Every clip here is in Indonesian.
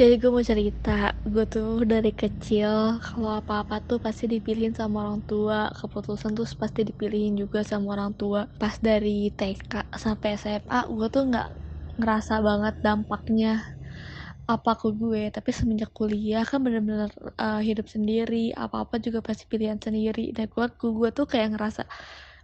Jadi gue mau cerita, gue tuh dari kecil kalau apa-apa tuh pasti dipilihin sama orang tua, keputusan tuh pasti dipilihin juga sama orang tua. Pas dari TK sampai SMA, gue tuh nggak ngerasa banget dampaknya apa ke gue, tapi semenjak kuliah kan bener-bener hidup sendiri, apa-apa juga pasti pilihan sendiri. Dan gue tuh kayak ngerasa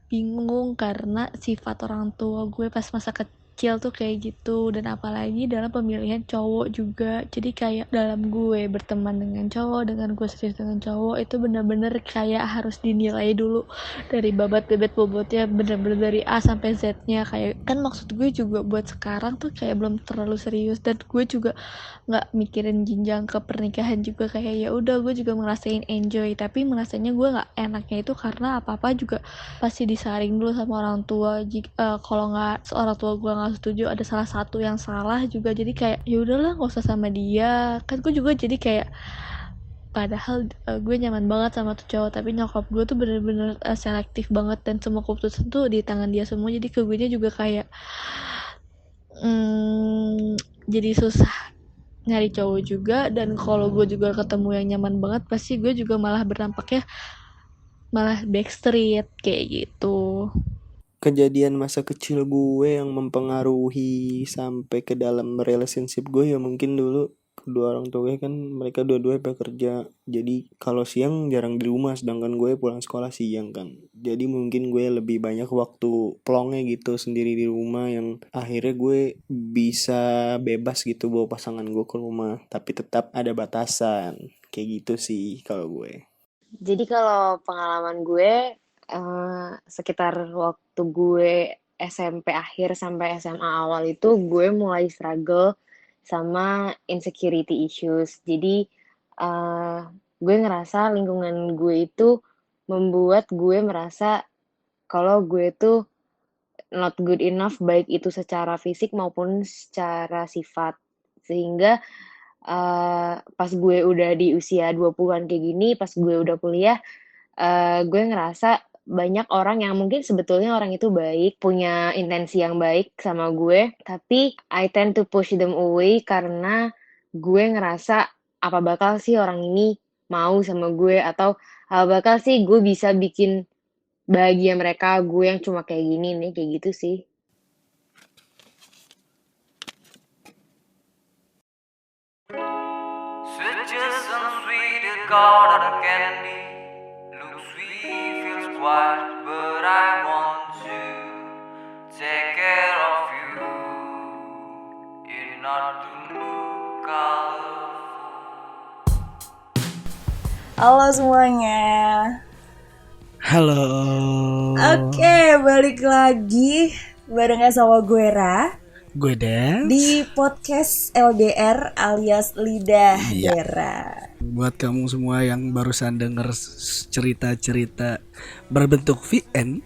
bingung karena sifat orang tua gue pas masa kecil tuh kayak gitu, dan apalagi dalam pemilihan cowok juga. Jadi kayak dalam gue berteman dengan cowok, dengan gue serius dengan cowok, itu bener-bener kayak harus dinilai dulu dari babat bebet bobotnya, bener-bener dari A sampai Z-nya. Kayak kan maksud gue juga buat sekarang tuh kayak belum terlalu serius, dan gue juga nggak mikirin jenjang ke pernikahan juga. Kayak ya udah, gue juga ngerasain enjoy, tapi merasanya gue nggak enaknya itu karena apa-apa juga pasti disaring dulu sama orang tua. Kalau nggak orang tua gue nggak setuju, ada salah satu yang salah juga, jadi kayak ya udahlah nggak usah sama dia. Kan gue juga jadi kayak padahal gue nyaman banget sama tuh cowok, tapi nyokap gue tuh bener-bener selektif banget, dan semua keputusan tuh di tangan dia semua. Jadi ke gue juga kayak jadi susah nyari cowok juga. Dan kalau gue juga ketemu yang nyaman banget, pasti gue juga malah berdampaknya malah backstreet kayak gitu. Kejadian masa kecil gue yang mempengaruhi sampai ke dalam relationship gue ya mungkin dulu kedua orang tua gue kan mereka dua-duanya bekerja, jadi kalau siang jarang di rumah sedangkan gue pulang sekolah siang kan, jadi mungkin gue lebih banyak waktu plongnya gitu sendiri di rumah yang akhirnya gue bisa bebas gitu bawa pasangan gue ke rumah tapi tetap ada batasan kayak gitu sih kalau gue. Jadi kalau pengalaman gue sekitar waktu gue SMP akhir sampai SMA awal itu gue mulai struggle sama insecurity issues. Jadi gue ngerasa lingkungan gue itu membuat gue merasa kalau gue tuh not good enough, baik itu secara fisik maupun secara sifat. Sehingga pas gue udah di usia 20-an kayak gini, pas gue udah kuliah, gue ngerasa banyak orang yang mungkin sebetulnya orang itu baik, punya intensi yang baik sama gue, tapi I tend to push them away karena gue ngerasa apa bakal sih orang ini mau sama gue, atau apa bakal sih gue bisa bikin bahagia mereka, gue yang cuma kayak gini nih, kayak gitu sih. Switches some sweet cotton candy. Looks sweet, feels quiet, but I want to take care of you. You're not to look colorful. Halo semuanya. Halo. Oke, balik lagi barengan sama gue Ra Gue Des. di podcast LDR alias Lidah Iya. Dera. Buat kamu semua yang barusan denger cerita-cerita berbentuk VN,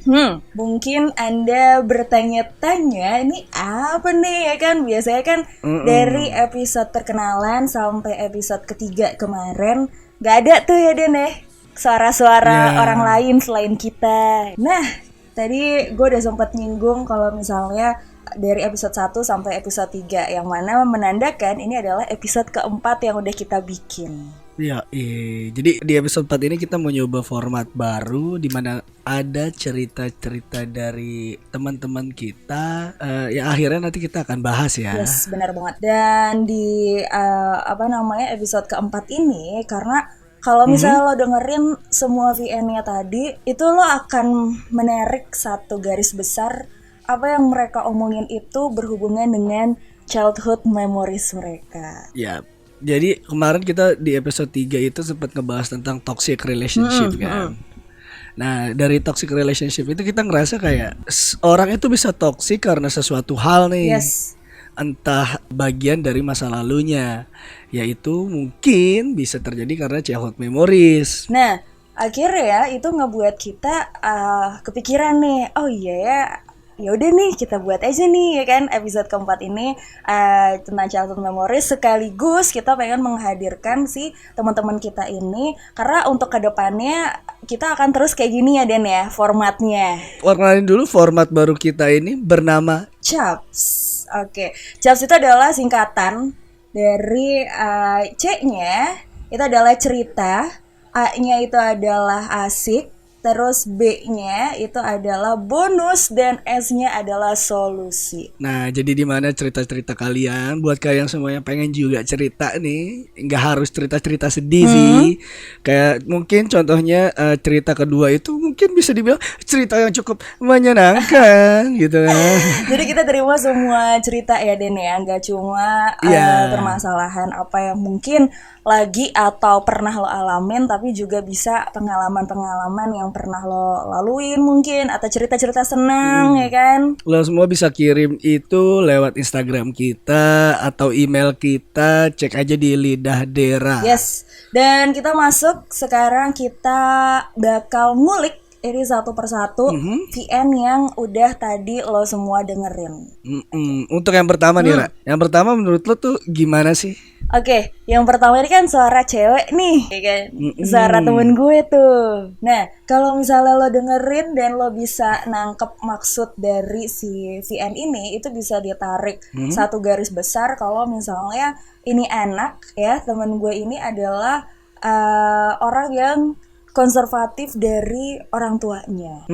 Mungkin Anda bertanya-tanya ini apa nih ya kan? Biasanya kan dari episode perkenalan sampai episode ketiga kemarin gak ada tuh ya Den ya, suara-suara Ya. orang lain selain kita. Nah, tadi gue udah sempat nyinggung kalau misalnya dari episode 1 sampai episode 3, yang mana menandakan ini adalah episode keempat yang udah kita bikin. ya, jadi di episode 4 ini kita mau nyoba format baru di mana ada cerita-cerita dari teman-teman kita yang akhirnya nanti kita akan bahas ya. Yes, benar banget. Dan di episode keempat ini, karena kalau misalnya lo dengerin semua VN-nya tadi, itu lo akan menarik satu garis besar apa yang mereka omongin itu berhubungan dengan childhood memories mereka. Ya. Jadi kemarin kita di episode 3 itu sempat ngebahas tentang toxic relationship kan. Nah, dari toxic relationship itu kita ngerasa kayak orang itu bisa toxic karena sesuatu hal nih. Yes. Entah bagian dari masa lalunya, yaitu mungkin bisa terjadi karena childhood memories. Nah, akhirnya ya itu ngebuat kita kepikiran nih, oh iya ya udah nih kita buat aja nih ya kan episode keempat ini tentang childhood memories, sekaligus kita pengen menghadirkan si teman-teman kita ini karena untuk kedepannya kita akan terus kayak gini ya Den ya formatnya. Kenalin dulu format baru kita ini bernama CHAPS. Oke, CHAPS itu adalah singkatan Dari C-nya itu adalah cerita, A-nya itu adalah asik, terus B-nya itu adalah bonus, dan S-nya adalah solusi. Nah, jadi di mana cerita-cerita kalian buat kalian semua yang pengen juga cerita nih, nggak harus cerita-cerita sedih sih. Kayak mungkin contohnya cerita kedua itu mungkin bisa dibilang cerita yang cukup menyenangkan gitu kan. Jadi kita terima semua cerita ya Den ya, nggak cuma Iya. permasalahan apa yang mungkin lagi atau pernah lo alamin, tapi juga bisa pengalaman-pengalaman yang pernah lo laluin mungkin, atau cerita-cerita senang ya kan. Lo semua bisa kirim itu lewat Instagram kita atau email kita, cek aja di Lidah Dera. Yes, dan kita masuk sekarang, kita bakal ngulik ini satu persatu VN yang udah tadi lo semua dengerin. Untuk yang pertama nih Ra, yang pertama menurut lo tuh gimana sih? Oke, yang pertama ini kan suara cewek nih, ya kan? Suara temen gue tuh. Nah, kalau misalnya lo dengerin dan lo bisa nangkep maksud dari si VN ini, itu bisa ditarik satu garis besar kalau misalnya ini anak ya, temen gue ini adalah orang yang konservatif dari orang tuanya.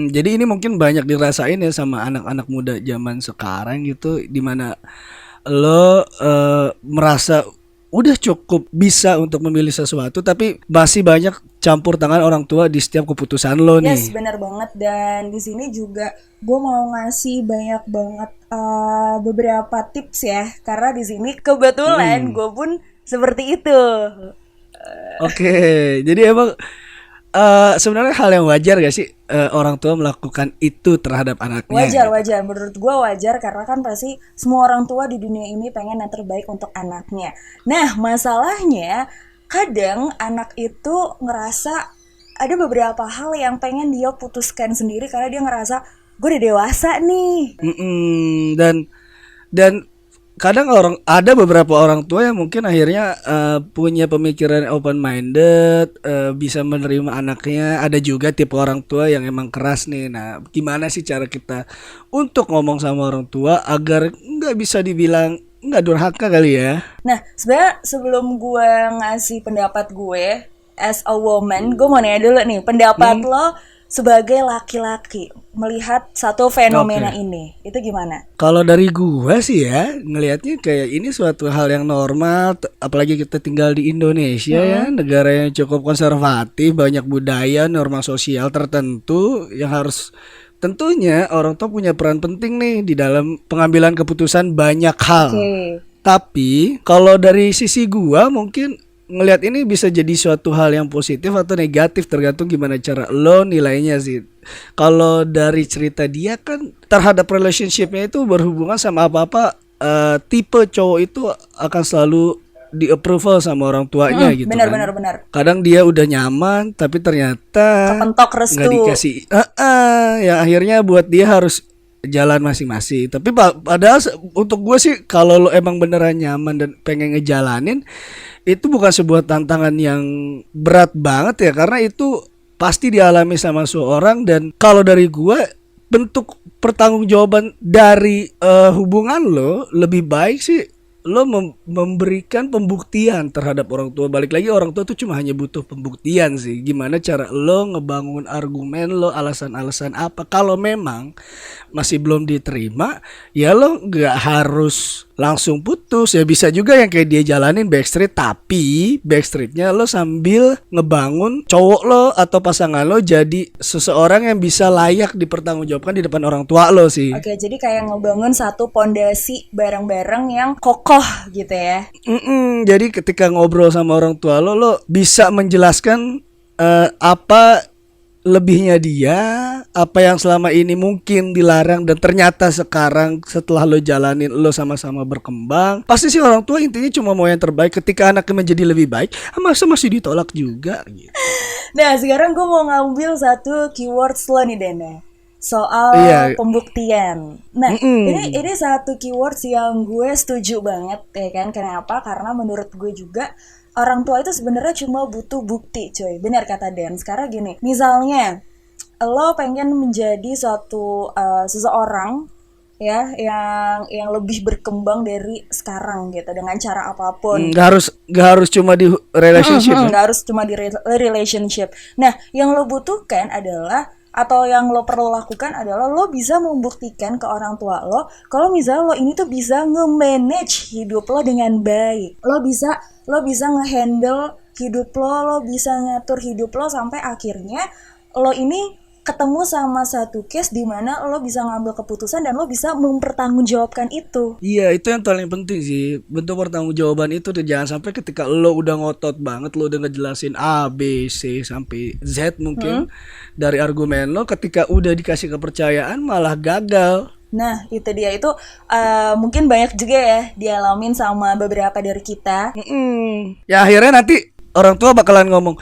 Jadi ini mungkin banyak dirasain ya sama anak-anak muda zaman sekarang gitu, dimana lo merasa udah cukup bisa untuk memilih sesuatu, tapi masih banyak campur tangan orang tua di setiap keputusan lo nih. Yes, benar banget. Dan di sini juga gue mau ngasih banyak banget beberapa tips ya, karena di sini kebetulan gue pun seperti itu. Oke, jadi emang sebenarnya hal yang wajar gak sih orang tua melakukan itu terhadap anaknya? Wajar. Menurut gue wajar, karena kan pasti semua orang tua di dunia ini pengen yang terbaik untuk anaknya. Nah, masalahnya kadang anak itu ngerasa ada beberapa hal yang pengen dia putuskan sendiri karena dia ngerasa gue udah dewasa nih. Dan kadang ada beberapa orang tua yang mungkin akhirnya punya pemikiran open minded, bisa menerima anaknya. Ada juga tipe orang tua yang emang keras nih. Nah, gimana sih cara kita untuk ngomong sama orang tua agar nggak bisa dibilang nggak durhaka kali ya? Nah, sebenarnya sebelum gue ngasih pendapat gue as a woman, gue mau nanya dulu nih, pendapat lo sebagai laki-laki melihat satu fenomena ini, itu gimana? Kalau dari gua sih ya, ngelihatnya kayak ini suatu hal yang normal, apalagi kita tinggal di Indonesia ya, negara yang cukup konservatif, banyak budaya, norma sosial tertentu yang harus, tentunya orang tua punya peran penting nih di dalam pengambilan keputusan banyak hal. Tapi kalau dari sisi gua mungkin ngelihat ini bisa jadi suatu hal yang positif atau negatif, tergantung gimana cara lo nilainya sih. Kalau dari cerita dia kan terhadap relationshipnya itu berhubungan sama apa-apa, tipe cowok itu akan selalu di approval sama orang tuanya gitu Benar. kan. Kadang dia udah nyaman tapi ternyata kepentok restu, nggak dikasih, yang akhirnya buat dia harus jalan masing-masing. Tapi padahal untuk gue sih, kalau lo emang beneran nyaman dan pengen ngejalanin, itu bukan sebuah tantangan yang berat banget ya, karena itu pasti dialami sama seorang. Dan kalau dari gue, bentuk pertanggungjawaban dari hubungan lo lebih baik sih lo memberikan pembuktian terhadap orang tua. Balik lagi, orang tua tuh cuma hanya butuh pembuktian sih. Gimana cara lo ngebangun argumen lo, alasan-alasan apa. Kalau memang masih belum diterima, ya lo gak harus langsung putus. Ya bisa juga yang kayak dia jalanin backstreet, tapi backstreetnya lo sambil ngebangun cowok lo atau pasangan lo jadi seseorang yang bisa layak dipertanggungjawabkan di depan orang tua lo sih. Oke, jadi kayak ngebangun satu pondasi bareng-bareng yang kokoh gitu ya. Jadi ketika ngobrol sama orang tua lo bisa menjelaskan apa lebihnya dia, apa yang selama ini mungkin dilarang dan ternyata sekarang setelah lo jalanin, lo sama-sama berkembang. Pasti sih orang tua intinya cuma mau yang terbaik. Ketika anaknya menjadi lebih baik, masa masih ditolak juga gitu. Nah, sekarang gue mau ngambil satu keywords lo nih Dana, soal pembuktian. Nah, ini satu keywords yang gue setuju banget ya kan. Kenapa? Karena menurut gue juga orang tua itu sebenarnya cuma butuh bukti, coy. Benar kata Dan. Sekarang gini, misalnya lo pengen menjadi suatu seseorang ya, yang lebih berkembang dari sekarang gitu dengan cara apapun. Nggak harus cuma di relationship ya? Nggak harus cuma di relationship. Nah, yang lo butuhkan adalah atau yang lo perlu lakukan adalah lo bisa membuktikan ke orang tua lo kalau misalnya lo ini tuh bisa nge-manage hidup lo dengan baik. Lo bisa nge-handle hidup lo bisa ngatur hidup lo sampai akhirnya lo ini ketemu sama satu case di mana lo bisa ngambil keputusan dan lo bisa mempertanggungjawabkan itu. Iya, itu yang paling penting sih. Bentuk pertanggungjawaban itu tuh jangan sampai ketika lo udah ngotot banget, lo udah ngejelasin A, B, C sampai Z mungkin dari argumen lo, ketika udah dikasih kepercayaan malah gagal. Nah, itu dia itu mungkin banyak juga ya dialamin sama beberapa dari kita. Ya akhirnya nanti orang tua bakalan ngomong,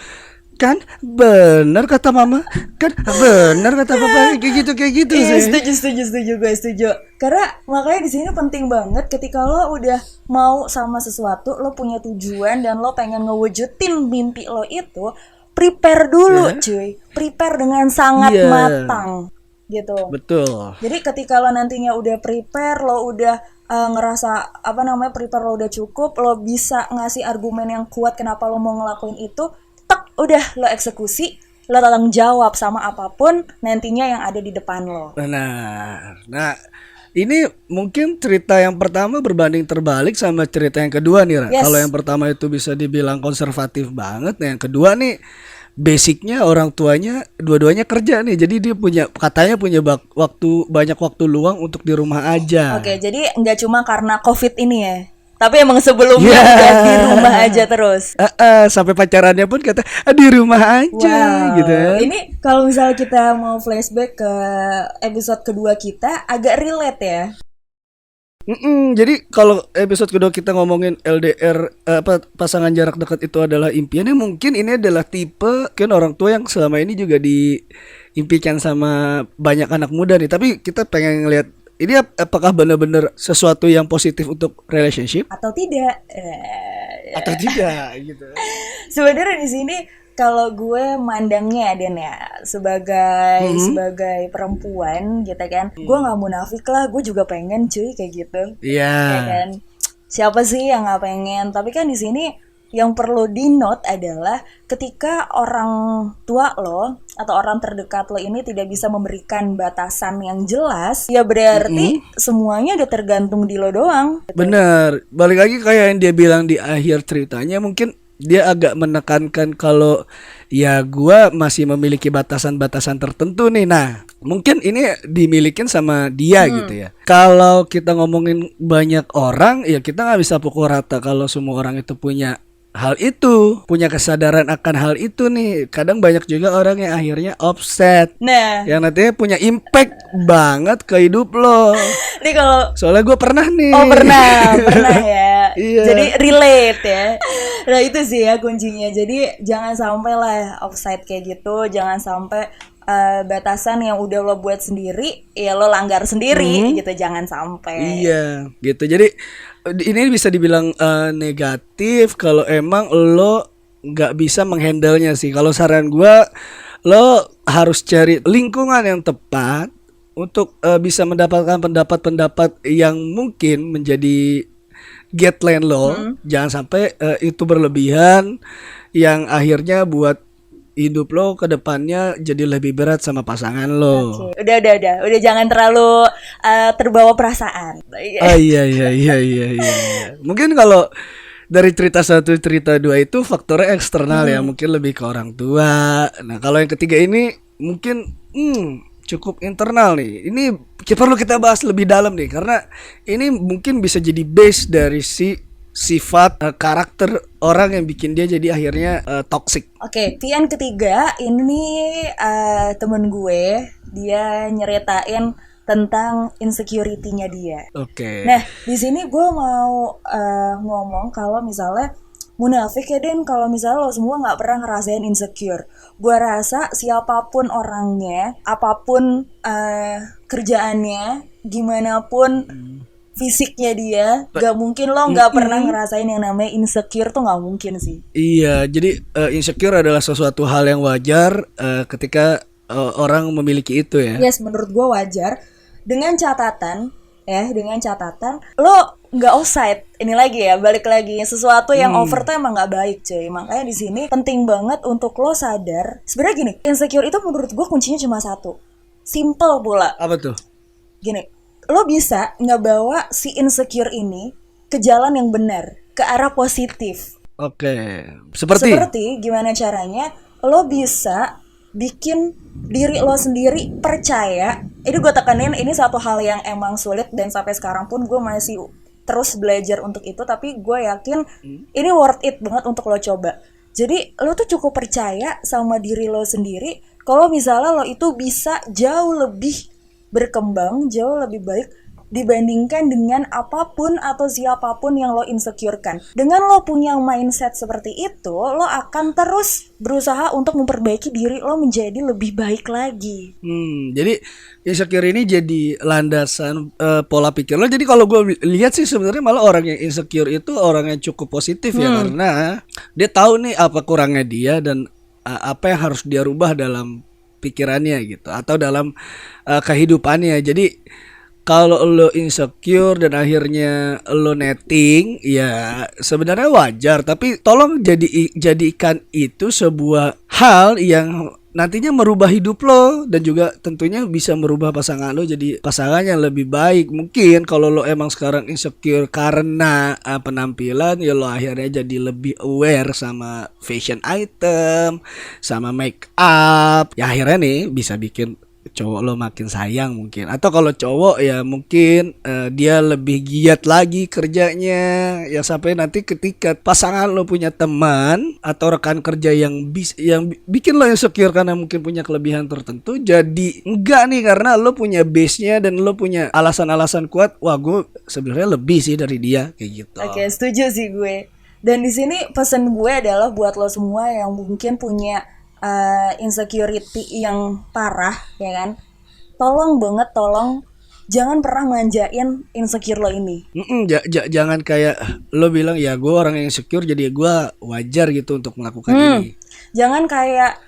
kan bener kata mama, kan bener kata papa, kayak gitu Iya, sih. setuju gue setuju. Karena makanya di sini penting banget ketika lo udah mau sama sesuatu, lo punya tujuan dan lo pengen ngewujudin mimpi lo itu, prepare dulu cuy. Prepare dengan sangat matang gitu. Betul. Jadi ketika lo nantinya udah prepare, lo udah ngerasa prepare lo udah cukup, lo bisa ngasih argumen yang kuat kenapa lo mau ngelakuin itu, udah lo eksekusi, lo tanggung jawab sama apapun nantinya yang ada di depan lo. Benar. Nah, ini mungkin cerita yang pertama berbanding terbalik sama cerita yang kedua nih, Ra. Yes. Kalau yang pertama itu bisa dibilang konservatif banget, nah yang kedua nih basicnya orang tuanya dua-duanya kerja nih, jadi dia katanya punya banyak waktu luang untuk di rumah aja. Oke, jadi nggak cuma karena COVID ini ya, tapi emang sebelumnya udah di rumah aja terus. Sampai pacarannya pun kata di rumah aja gitu ya. Ini kalau misalnya kita mau flashback ke episode kedua kita agak relate ya. Jadi kalau episode kedua kita ngomongin LDR, pasangan jarak dekat itu adalah impiannya, mungkin ini adalah tipe kan orang tua yang selama ini juga diimpikan sama banyak anak muda nih. Tapi kita pengen ngeliat ini apakah benar-benar sesuatu yang positif untuk relationship atau tidak? atau tidak gitu. Sebenarnya di sini kalau gue mandangnya Dan ya sebagai perempuan gitu kan, gue nggak munafik lah, gue juga pengen cuy kayak gitu. Iya. Ya kan? Siapa sih yang nggak pengen? Tapi kan di sini yang perlu di note adalah ketika orang tua lo atau orang terdekat lo ini tidak bisa memberikan batasan yang jelas, ya berarti semuanya udah tergantung di lo doang. Bener, balik lagi kayak yang dia bilang di akhir ceritanya, mungkin dia agak menekankan kalau ya gua masih memiliki batasan-batasan tertentu nih. Nah, mungkin ini dimilikin sama dia gitu ya. Kalau kita ngomongin banyak orang, ya kita nggak bisa pukul rata kalau semua orang itu punya hal itu, punya kesadaran akan hal itu nih. Kadang banyak juga orang yang akhirnya offset. Nah, yang nantinya punya impact banget ke hidup lo. Nih kalau soalnya gue pernah nih. Oh pernah ya. Iya. Jadi relate ya. Nah itu sih ya kuncinya. Jadi jangan sampai lah offside kayak gitu. Jangan sampai batasan yang udah lo buat sendiri ya lo langgar sendiri gitu. Jangan sampai. Iya gitu. Jadi ini bisa dibilang negatif kalau emang lo nggak bisa menghandle-nya sih. Kalau saran gue, lo harus cari lingkungan yang tepat untuk bisa mendapatkan pendapat-pendapat yang mungkin menjadi guideline lo. Jangan sampai itu berlebihan yang akhirnya buat hidup lo ke depannya jadi lebih berat sama pasangan lo. Oke. Udah jangan terlalu terbawa perasaan. Iya. Mungkin kalau dari cerita 1, cerita 2 itu faktornya eksternal ya, mungkin lebih ke orang tua. Nah, kalau yang ketiga ini mungkin cukup internal nih. Ini perlu kita bahas lebih dalam nih, karena ini mungkin bisa jadi base dari sifat karakter orang yang bikin dia jadi akhirnya toxic. Oke, yang ketiga ini temen gue, dia nyeritain tentang insecurity-nya dia. Oke. Nah, di sini gue mau ngomong kalau misalnya munafik ya Den, kalau misalnya lo semua nggak pernah ngerasain insecure. Gue rasa siapapun orangnya, apapun kerjaannya, gimana pun fisiknya dia, gak mungkin lo gak pernah ngerasain yang namanya insecure tuh gak mungkin sih. Iya, jadi insecure adalah sesuatu hal yang wajar ketika orang memiliki itu ya. Yes, menurut gue wajar. Dengan catatan, ya, dengan catatan lo nggak offside. Ini lagi ya, balik lagi, sesuatu yang over tuh emang nggak baik cuy. Makanya di sini penting banget untuk lo sadar. Sebenarnya gini, insecure itu menurut gue kuncinya cuma satu, simple pula. Apa tuh? Gini, lo bisa ngebawa si insecure ini ke jalan yang benar, ke arah positif. Oke. Seperti Gimana caranya lo bisa bikin diri lo sendiri percaya. Ini gue tekanin, ini satu hal yang emang sulit dan sampai sekarang pun gue masih terus belajar untuk itu, tapi gue yakin ini worth it banget untuk lo coba. Jadi lo tuh cukup percaya sama diri lo sendiri kalau misalnya lo itu bisa jauh lebih berkembang, jauh lebih baik dibandingkan dengan apapun atau siapapun yang lo insecurekan. Dengan lo punya mindset seperti itu, lo akan terus berusaha untuk memperbaiki diri lo menjadi lebih baik lagi. Jadi insecure ini jadi landasan pola pikir lo. Jadi kalau gue lihat sih sebenarnya malah orang yang insecure itu orang yang cukup positif ya, karena dia tahu nih apa kurangnya dia dan apa yang harus dia rubah dalam pikirannya gitu atau dalam kehidupannya. Jadi kalau lo insecure dan akhirnya lo netting, ya sebenarnya wajar. Tapi tolong jadikan itu sebuah hal yang nantinya merubah hidup lo dan juga tentunya bisa merubah pasangan lo jadi pasangan yang lebih baik. Mungkin kalau lo emang sekarang insecure karena penampilan, ya lo akhirnya jadi lebih aware sama fashion item, sama make up. Ya akhirnya nih bisa bikin cowok lo makin sayang mungkin. Atau kalau cowok ya mungkin dia lebih giat lagi kerjanya, ya sampai nanti ketika pasangan lo punya teman atau rekan kerja yang bikin lo insecure karena mungkin punya kelebihan tertentu, jadi enggak nih karena lo punya base-nya dan lo punya alasan-alasan kuat. Wah, gue sebenarnya lebih sih dari dia kayak gitu. Oke, setuju sih gue. Dan di sini pesan gue adalah buat lo semua yang mungkin punya insecurity yang parah, ya kan? Tolong jangan pernah manjain insecure lo ini. Jangan kayak lo bilang ya gue orang yang insecure jadi gue wajar gitu untuk melakukan ini. Jangan kayak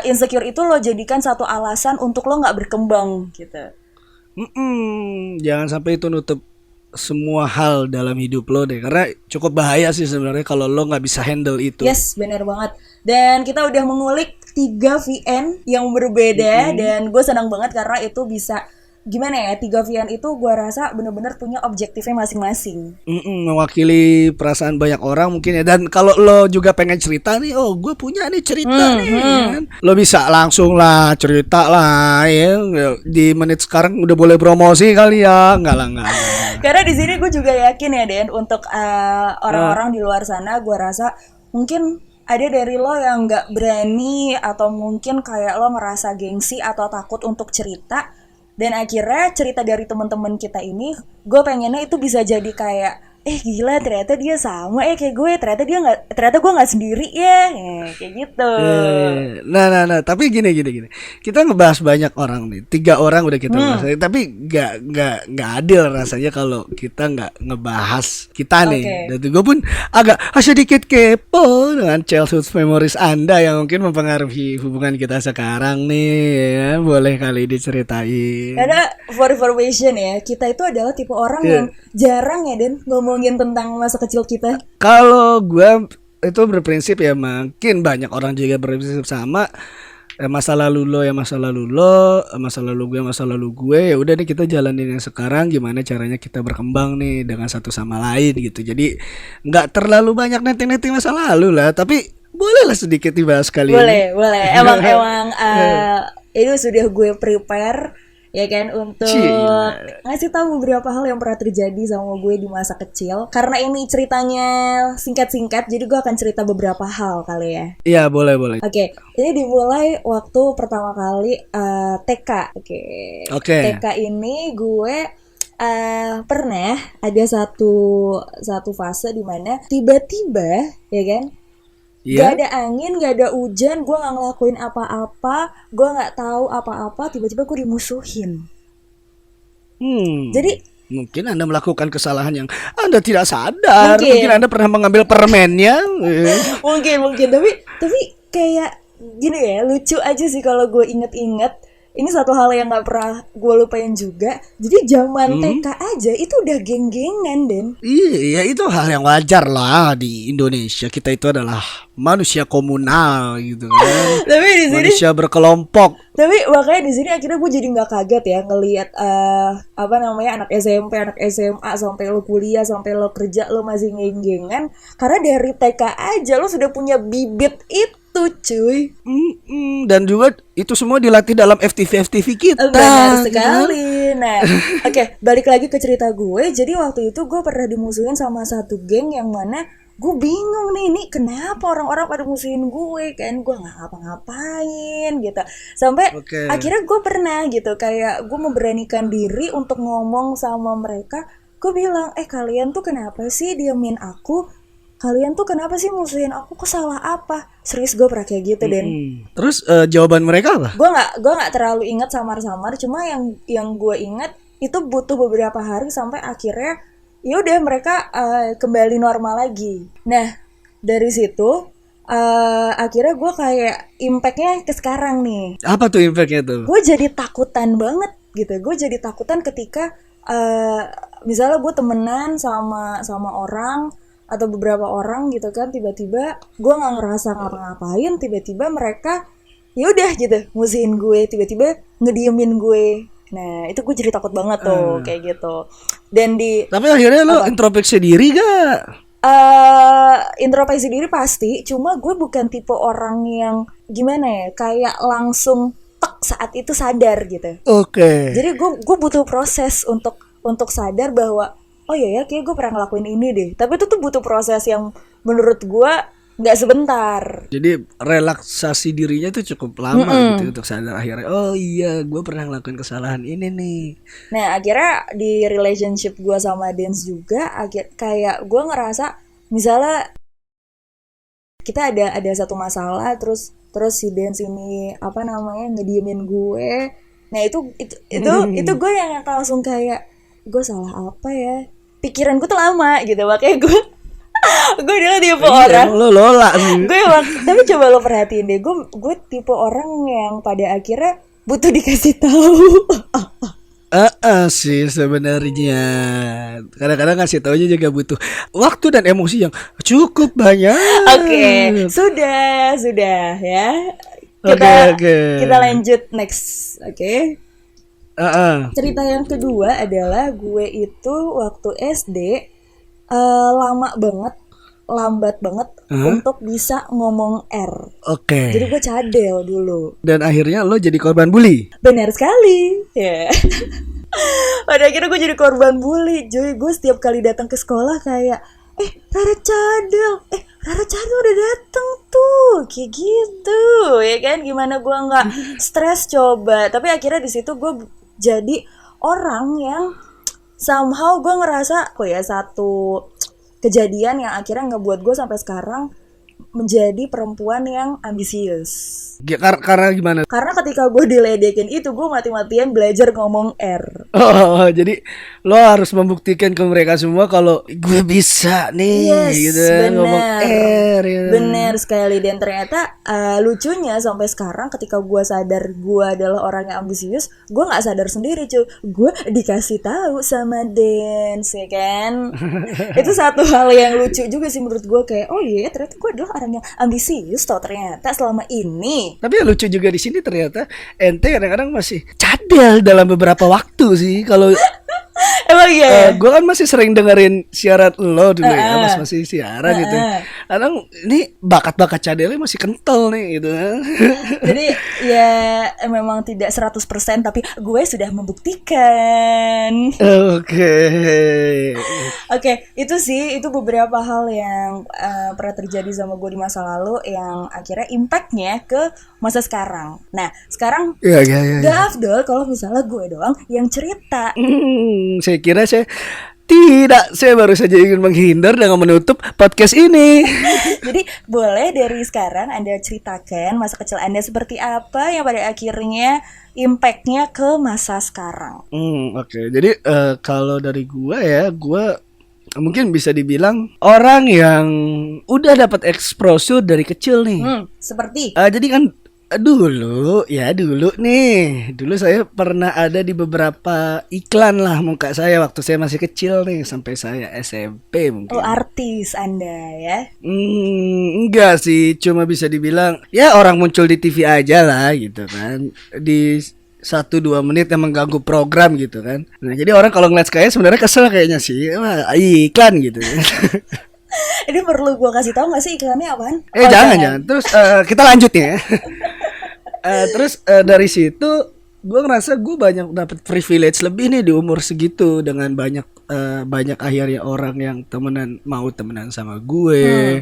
insecure itu lo jadikan satu alasan untuk lo nggak berkembang gitu. Jangan sampai itu nutup semua hal dalam hidup lo deh, karena cukup bahaya sih sebenarnya kalau lo nggak bisa handle itu. Yes, benar banget. Dan kita udah mengulik 3 VN yang berbeda dan gue senang banget karena itu bisa gimana ya, 3 VN itu gue rasa bener-bener punya objektifnya masing-masing. Mewakili perasaan banyak orang mungkin ya. Dan kalau lo juga pengen cerita nih, oh gue punya nih cerita nih kan? Lo bisa langsung lah cerita lah ya. Di menit sekarang udah boleh promosi kali ya. Enggak. Karena di sini gue juga yakin ya Den, untuk orang-orang di luar sana, gue rasa mungkin ada dari lo yang gak berani atau mungkin kayak lo ngerasa gengsi atau takut untuk cerita. Dan akhirnya cerita dari teman-teman kita ini, gue pengennya itu bisa jadi kayak, gila ternyata dia sama kayak gue, ternyata gue nggak sendiri ya, kayak gitu. Nah, tapi gini. Kita ngebahas banyak orang nih, 3 orang udah kita bahas, tapi nggak adil rasanya kalau kita nggak ngebahas kita nih. Dan gue pun agak sedikit kepo dengan childhood memories Anda yang mungkin mempengaruhi hubungan kita sekarang nih. Ya, boleh kali diceritain. Karena for information ya, kita itu adalah tipe orang yang jarang ya Dan ngomongin tentang masa kecil kita. Kalau gue itu berprinsip ya, makin banyak orang juga berprinsip sama. Masa lalu lo ya masa lalu lo, masa lalu gue masa lalu gue. Ya udah nih kita jalanin yang sekarang, gimana caranya kita berkembang nih dengan satu sama lain gitu. Jadi nggak terlalu banyak netting masa lalu lah, tapi bolehlah sedikit dibahas kali ini. Boleh. Emang ini sudah gue prepare ya kan untuk ngasih tahu beberapa hal yang pernah terjadi sama gue di masa kecil. Karena ini ceritanya singkat-singkat, jadi gue akan cerita beberapa hal kali ya. Iya, boleh. Oke, ini dimulai waktu pertama kali TK. Oke. TK ini gue pernah ada satu fase di mana tiba-tiba ya kan, gak ada angin, gak ada hujan, gue gak ngelakuin apa-apa, gue gak tahu apa-apa, tiba-tiba gue dimusuhin. Jadi mungkin Anda melakukan kesalahan yang Anda tidak sadar. Mungkin Anda pernah mengambil permennya. mungkin tapi kayak gini ya, lucu aja sih kalau gue inget-inget. ini satu hal yang nggak pernah gue lupain juga. Jadi zaman TK aja itu udah geng-gengan, Den. Iya, itu hal yang wajar lah di Indonesia. Kita itu adalah manusia komunal gitu kan. Tapi di sini, Manusia berkelompok. tapi makanya di sini akhirnya gue jadi nggak kaget ya ngelihat apa namanya anak SMP, anak SMA sampai lo kuliah, sampai lo kerja lo masih geng-gengan. Karena dari TK aja lo sudah punya bibit itu, cuy. Dan juga itu semua dilatih dalam FTV kita. Benar sekali. Nah, oke, balik lagi ke cerita gue. Jadi waktu itu gue pernah dimusuhin sama satu geng yang mana gue bingung nih kenapa orang-orang pada musuhin gue, kan gue nggak ngapa-ngapain gitu. Sampai Oke. akhirnya gue pernah gitu kayak gue memberanikan diri untuk ngomong sama mereka. Gue bilang, kalian tuh kenapa sih diemin aku? Kalian tuh kenapa sih musuhin aku? Kok salah apa? Serius gue pernah kayak gitu, Den. Terus jawaban mereka apa? Gue nggak terlalu ingat samar-samar, cuma yang gue ingat itu butuh beberapa hari sampai akhirnya ya udah mereka kembali normal lagi. Nah dari situ akhirnya gue kayak impactnya ke sekarang nih. Apa tuh impactnya tuh? Gue jadi takutan banget gitu. Gue jadi takutan ketika misalnya gue temenan sama orang atau beberapa orang gitu kan, tiba-tiba gue nggak ngerasa ngapa-ngapain, tiba-tiba mereka ya udah gitu musuhin gue, tiba-tiba ngediemin gue. Nah itu gue jadi takut banget tuh kayak gitu. Dan Tapi akhirnya lo introspeksi diri gak? introspeksi diri pasti, cuma gue bukan tipe orang yang gimana ya, kayak langsung tek saat itu sadar gitu. Oke. Jadi gue butuh proses untuk sadar bahwa oh iya ya kayak gue pernah ngelakuin ini deh. Tapi itu tuh butuh proses yang menurut gue nggak sebentar. Jadi relaksasi dirinya tuh cukup lama gitu untuk sadar akhirnya. Oh iya, gue pernah ngelakuin kesalahan ini nih. Nah akhirnya di relationship gue sama Dance juga kayak gue ngerasa misalnya kita ada satu masalah, terus si Dance ini apa namanya ngediemin gue. Nah itu gue yang langsung kayak gue salah apa ya, pikiran gue tuh lama gitu, makanya gue adalah tipe orang Lo lola sih. tapi coba lo perhatiin deh, gue tipe orang yang pada akhirnya butuh dikasih tahu. Sih sebenarnya kadang-kadang ngasih taunya juga butuh waktu dan emosi yang cukup banyak. Oke, sudah ya. Oke. Kita lanjut next. Oke. Cerita yang kedua adalah gue itu waktu SD lambat banget untuk bisa ngomong R. Oke. Jadi gue cadel dulu. Dan akhirnya lo jadi korban bully. Benar sekali. Ya. Pada akhirnya gue jadi korban bully. Joy, gue setiap kali datang ke sekolah kayak Rara Cadel udah dateng tuh, kayak gitu, ya kan? Gimana gue nggak stres coba? Tapi akhirnya di situ gue jadi orang yang somehow gue ngerasa satu kejadian yang akhirnya ngebuat gue sampai sekarang menjadi perempuan yang ambisius. Karena gimana? Karena ketika gue diledekin itu, gue mati-matian belajar ngomong R. Oh, jadi lo harus membuktikan ke mereka semua kalau gue bisa nih, Yes, gitu, bener. ngomong R. Gitu. Bener sekali. Dan ternyata lucunya sampai sekarang ketika gue sadar gue adalah orang yang ambisius, gue nggak sadar sendiri, cuy. Gue dikasih tahu sama Dance, ya kan? Itu satu hal yang lucu juga sih menurut gue, kayak oh iya ternyata gue adalah orang yang ambisius tau ternyata selama ini. Tapi yang lucu juga di sini ternyata ente kadang-kadang masih cadel dalam beberapa waktu sih. Kalau Emang iya. gue kan masih sering dengerin siaran lo dulu ya, masih siaran gitu. Kadang ini bakat-bakat cadelnya masih kental nih gitu. Jadi ya memang tidak 100% tapi gue sudah membuktikan. Oke, itu beberapa hal yang pernah terjadi sama gue di masa lalu yang akhirnya impactnya ke masa sekarang. Nah, sekarang Iya. gak afdol kalau misalnya gue doang yang cerita. Saya kira saya baru saja ingin menghindar dengan menutup podcast ini. Jadi boleh dari sekarang Anda ceritakan masa kecil Anda seperti apa yang pada akhirnya impactnya ke masa sekarang. Oke. Jadi kalau dari gue mungkin bisa dibilang orang yang udah dapat exposure dari kecil nih. Seperti Jadi kan Dulu nih. Dulu saya pernah ada di beberapa iklan lah muka saya waktu saya masih kecil nih sampai saya SMP Oh, mungkin. artis Anda ya. Enggak sih, cuma bisa dibilang ya orang muncul di TV aja lah gitu kan. Di 1-2 menit yang mengganggu program gitu kan. Nah, jadi orang kalau ngeliat saya sebenarnya kesel kayaknya sih. Wah, iklan gitu. Ini perlu gua kasih tahu nggak sih iklannya apaan? Jangan. Terus kita lanjut ya. Terus dari situ gue ngerasa gue banyak dapat privilege lebih nih di umur segitu dengan banyak akhirnya orang yang mau temenan sama gue,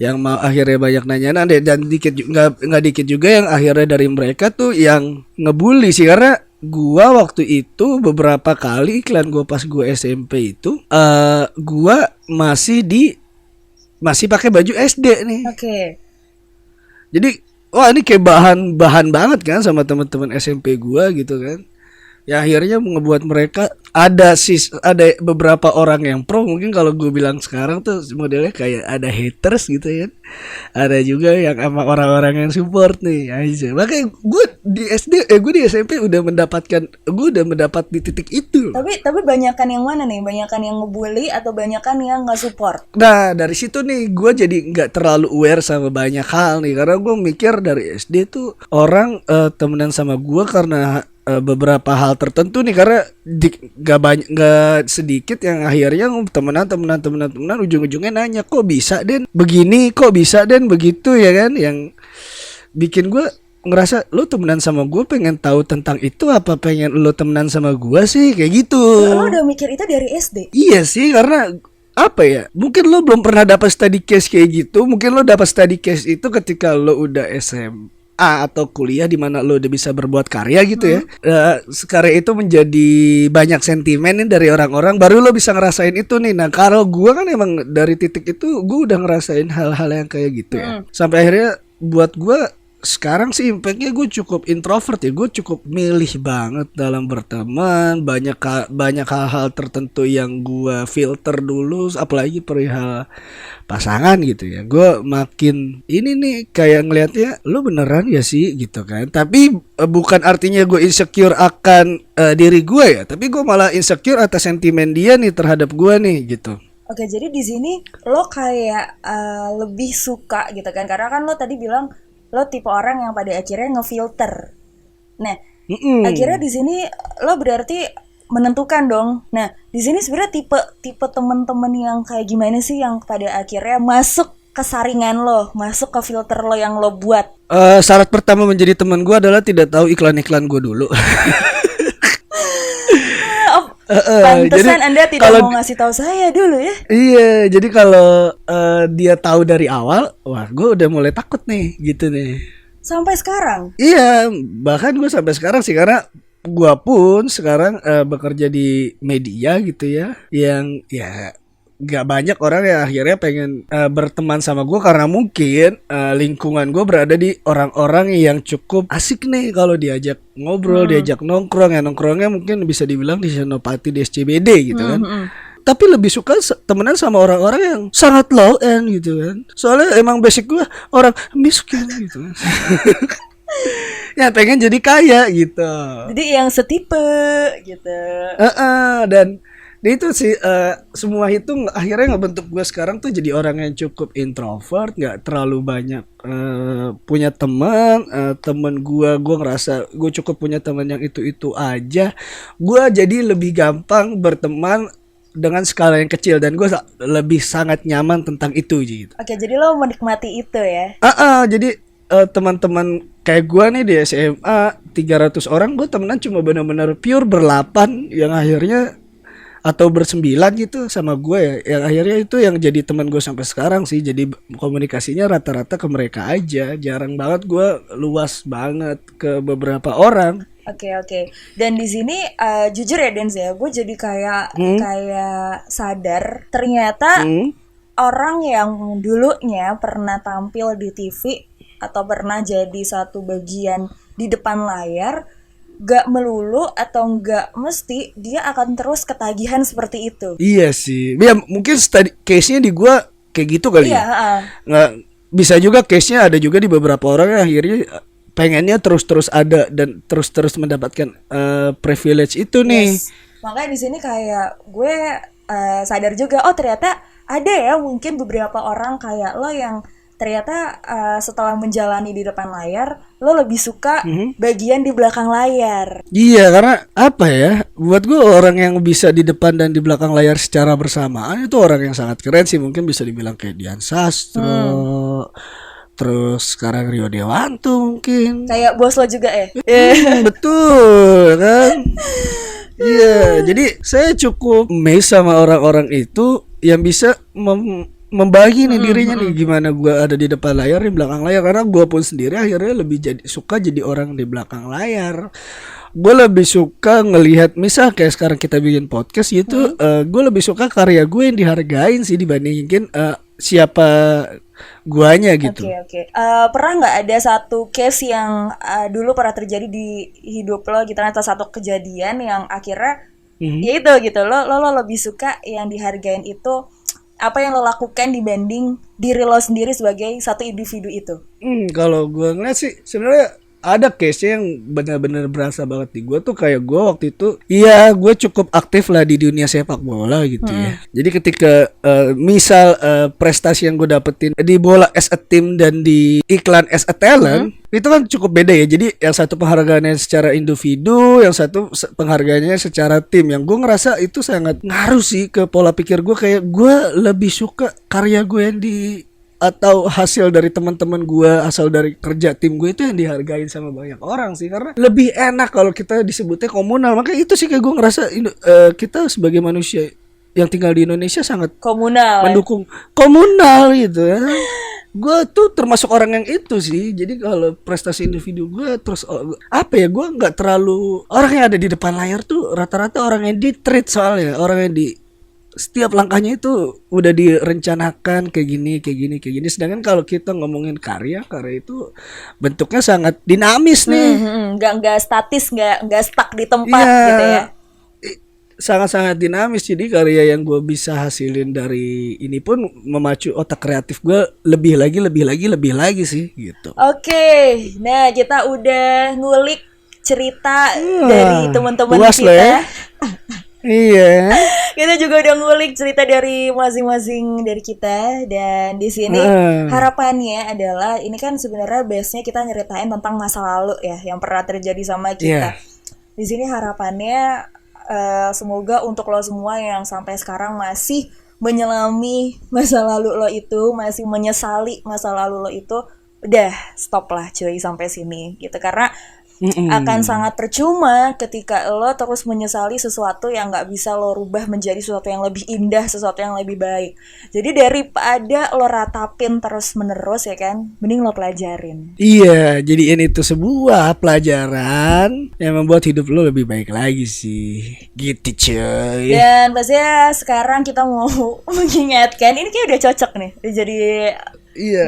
yang mau akhirnya banyak nanya-nanya dan nggak dikit juga yang akhirnya dari mereka tuh yang ngebully sih karena gua waktu itu beberapa kali iklan gua pas gue SMP itu gua masih pakai baju SD nih. Oke. Jadi wah ini kayak bahan banget kan sama teman-teman SMP gua gitu kan. Ya akhirnya ngebuat mereka ada beberapa orang yang pro, mungkin kalau gue bilang sekarang tuh modelnya kayak ada haters gitu ya. Ada juga yang sama orang-orang yang support nih aja. Makanya gue gue di SMP gue udah mendapat di titik itu. Tapi banyakan yang mana nih? Banyakan yang ngebully atau banyakan yang nggak support? Nah dari situ nih gue jadi nggak terlalu aware sama banyak hal nih karena gue mikir dari SD tuh orang temenan sama gue karena beberapa hal tertentu nih karena gak sedikit yang akhirnya temenan ujung-ujungnya nanya kok bisa Den begini, kok bisa Den begitu ya kan, yang bikin gue ngerasa lo temenan sama gue pengen tahu tentang itu apa pengen lo temenan sama gue sih kayak gitu. Lo udah mikir itu dari SD? Iya sih karena apa ya, mungkin lo belum pernah dapat study case kayak gitu, mungkin lo dapat study case itu ketika lo udah SMA atau kuliah di mana lo udah bisa berbuat karya gitu ya. Karya itu menjadi banyak sentimen nih dari orang-orang, baru lo bisa ngerasain itu nih. Nah kalau gue kan emang dari titik itu gue udah ngerasain hal-hal yang kayak gitu ya. Sampai akhirnya buat gue sekarang sih impactnya gue cukup introvert ya, gue cukup milih banget dalam berteman, banyak hal-hal tertentu yang gue filter dulu, apalagi perihal pasangan gitu ya. Gue makin ini nih kayak ngelihatnya lu beneran ya sih gitu kan, tapi bukan artinya gue insecure akan diri gue ya, tapi gue malah insecure atas sentimen dia nih terhadap gue nih gitu. Oke, jadi di sini lo kayak lebih suka gitu kan, karena kan lo tadi bilang lo tipe orang yang pada akhirnya ngefilter. Nah, akhirnya di sini lo berarti menentukan dong. Nah, di sini sebenarnya tipe teman-teman yang kayak gimana sih yang pada akhirnya masuk ke saringan lo, masuk ke filter lo yang lo buat? Syarat pertama menjadi teman gue adalah tidak tahu iklan-iklan gue dulu. Pantesan Anda tidak mau ngasih tahu saya dulu ya. Iya, jadi kalau dia tahu dari awal, wah gue udah mulai takut nih, gitu nih. Sampai sekarang? Iya, bahkan gue sampai sekarang sih karena gue pun sekarang bekerja di media gitu ya, yang ya gak banyak orang yang akhirnya pengen berteman sama gue karena mungkin lingkungan gue berada di orang-orang yang cukup asik nih kalau diajak ngobrol, diajak nongkrong, ya nongkrongnya mungkin bisa dibilang di Senopati, di SCBD gitu kan. Tapi lebih suka temenan sama orang-orang yang sangat low end gitu kan. Soalnya emang basic gue orang miskin gitu kan. Ya pengen jadi kaya gitu. Jadi yang setipe gitu. Dan itu sih semua itu akhirnya ngebentuk gue sekarang tuh jadi orang yang cukup introvert, nggak terlalu banyak punya temen gue ngerasa gue cukup punya teman yang itu aja. Gue jadi lebih gampang berteman dengan skala yang kecil dan gue lebih sangat nyaman tentang itu gitu. Oke, jadi lo menikmati itu ya? Jadi teman-teman kayak gue nih di SMA 300 orang, gue temenan cuma benar-benar pure berlapan yang akhirnya atau bersembilan gitu sama gue ya, yang akhirnya itu yang jadi teman gue sampai sekarang sih. Jadi komunikasinya rata-rata ke mereka aja, jarang banget gue luas banget ke beberapa orang. Oke. Dan di sini jujur ya Denz ya, gue jadi kayak sadar ternyata orang yang dulunya pernah tampil di TV atau pernah jadi satu bagian di depan layar, gak melulu atau gak mesti dia akan terus ketagihan seperti itu. Iya sih, ya mungkin case-nya di gue kayak gitu kali ya. Nggak bisa juga case-nya ada juga di beberapa orang yang akhirnya pengennya terus-terus ada dan terus-terus mendapatkan privilege itu nih. Yes. Makanya di sini kayak gue sadar juga, oh ternyata ada ya mungkin beberapa orang kayak lo yang ternyata setelah menjalani di depan layar, lo lebih suka bagian di belakang layar. Iya, karena apa ya? Buat gue orang yang bisa di depan dan di belakang layar secara bersamaan itu orang yang sangat keren sih. Mungkin bisa dibilang kayak Dian Sastro. Terus sekarang Rio Dewanto mungkin. Kayak bos lo juga ya? Betul kan? Iya, jadi saya cukup amazed sama orang-orang itu yang bisa membagi nih dirinya nih gimana gua ada di depan layar, di belakang layar, karena gua pun sendiri akhirnya lebih suka jadi orang di belakang layar. Gue lebih suka ngelihat misal kayak sekarang kita bikin podcast gitu, gue lebih suka karya gue yang dihargain sih dibandingin siapa guanya gitu. Oke. Pernah nggak ada satu case yang dulu pernah terjadi di hidup lo gitu, atau satu kejadian yang akhirnya ya itu gitu, lo lebih suka yang dihargain itu apa yang lo lakukan dibanding diri lo sendiri sebagai satu individu itu? Kalau gue ngeliat sih sebenarnya ada case yang benar-benar berasa banget di gue tuh, kayak gue waktu itu, iya gue cukup aktif lah di dunia sepak bola gitu ya. Jadi ketika misal prestasi yang gue dapetin di bola as a team dan di iklan as a talent, itu kan cukup beda ya. Jadi yang satu penghargaannya secara individu, yang satu penghargaannya secara tim. Yang gue ngerasa itu sangat ngaruh sih ke pola pikir gue, kayak gue lebih suka karya gue yang atau hasil dari teman-teman gue, asal dari kerja tim gue itu yang dihargain sama banyak orang sih, karena lebih enak kalau kita disebutnya komunal. Makanya itu sih kayak gue ngerasa kita sebagai manusia yang tinggal di Indonesia sangat komunal, mendukung komunal gitu ya. Gue tuh termasuk orang yang itu sih. Jadi kalau prestasi individu gue terus apa ya, gue nggak terlalu, orang yang ada di depan layar tuh rata-rata orang yang di-treat, soalnya orang yang setiap langkahnya itu udah direncanakan kayak gini. Sedangkan kalau kita ngomongin karya itu bentuknya sangat dinamis nih. Nggak statis, nggak stuck di tempat gitu ya. Sangat-sangat dinamis. Jadi karya yang gue bisa hasilin dari ini pun memacu otak kreatif gue lebih lagi sih gitu. Oke, nah kita udah ngulik cerita dari teman-teman kita. Ya. Iya. Kita juga udah ngulik cerita dari masing-masing dari kita, dan di sini harapannya adalah ini kan sebenarnya base-nya kita nyeritain tentang masa lalu ya yang pernah terjadi sama kita. Di sini harapannya semoga untuk lo semua yang sampai sekarang masih menyelami masa lalu lo itu, masih menyesali masa lalu lo itu, udah stop lah cuy sampai sini gitu, karena akan sangat percuma ketika lo terus menyesali sesuatu yang gak bisa lo rubah menjadi sesuatu yang lebih indah, sesuatu yang lebih baik. Jadi daripada lo ratapin terus menerus ya kan, mending lo pelajarin. Iya, jadiin itu sebuah pelajaran yang membuat hidup lo lebih baik lagi sih. Gitu cuy. Dan pastinya sekarang kita mau mengingatkan, ini kayak udah cocok nih jadi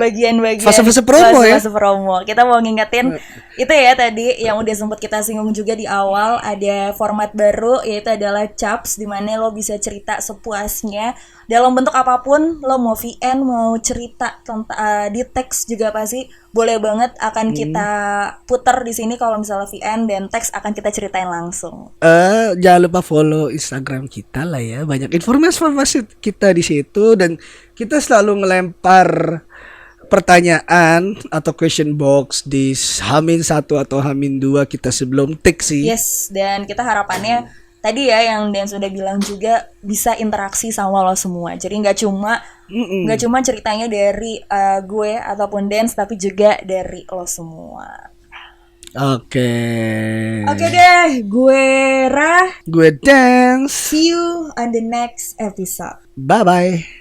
bagian-bagian fase-fase promo ya. Fase promo. Kita mau ngingetin itu ya tadi yang udah sempat kita singgung juga di awal, ada format baru yaitu adalah Chaps, di mana lo bisa cerita sepuasnya dalam bentuk apapun. Lo mau VN, mau cerita tentang di teks juga pasti boleh banget, akan kita putar di sini kalau misalnya VN, dan teks akan kita ceritain langsung. Jangan lupa follow Instagram kita lah ya, banyak informasi kita di situ, dan kita selalu ngelempar pertanyaan atau question box di H-1 atau H-2 kita sebelum take sih. Yes, dan kita harapannya tadi ya yang Dan sudah bilang juga bisa interaksi sama lo semua. Jadi nggak cuma ceritanya dari gue ataupun Dance, tapi juga dari lo semua. Oke deh, gue Ra, gue Dance. see you on the next episode. Bye bye.